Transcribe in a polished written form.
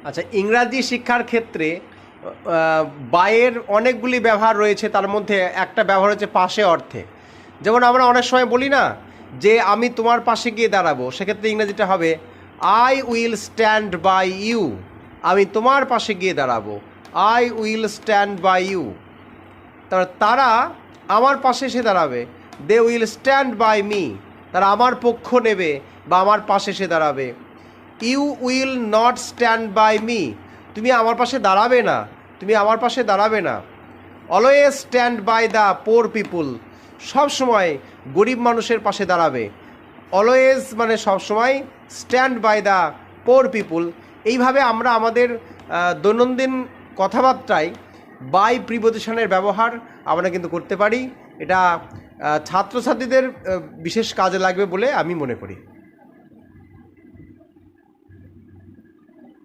আচ্ছা, ইংরাজি শিক্ষার ক্ষেত্রে বাইয়ের অনেকগুলি ব্যবহার রয়েছে, তার মধ্যে একটা ব্যবহার হচ্ছে পাশে অর্থে। যেমন আমরা অনেক সময় বলি না যে আমি তোমার পাশে গিয়ে দাঁড়াবো, সেক্ষেত্রে ইংরাজিটা হবে I will stand by you. আমি তোমার পাশে গিয়ে দাঁড়াবো, I will stand by you. তারা আমার পাশে এসে দাঁড়াবে, they will stand by me. তারা আমার পক্ষ নেবে বা আমার পাশে এসে দাঁড়াবে। You will not stand by me. তুমি আমার পাশে দাঁড়াবে না, তুমি আমার পাশে দাঁড়াবে না। Always stand by the poor people. সবসময় গরিব মানুষের পাশে দাঁড়াবে। অলওয়েজ মানে সবসময়, stand by the poor people. এইভাবে আমরা আমাদের দৈনন্দিন কথাবার্তায় বাই প্রিপোজিশনের ব্যবহার আমরা কিন্তু করতে পারি। এটা ছাত্রছাত্রীদের বিশেষ কাজে লাগবে বলে আমি মনে করি।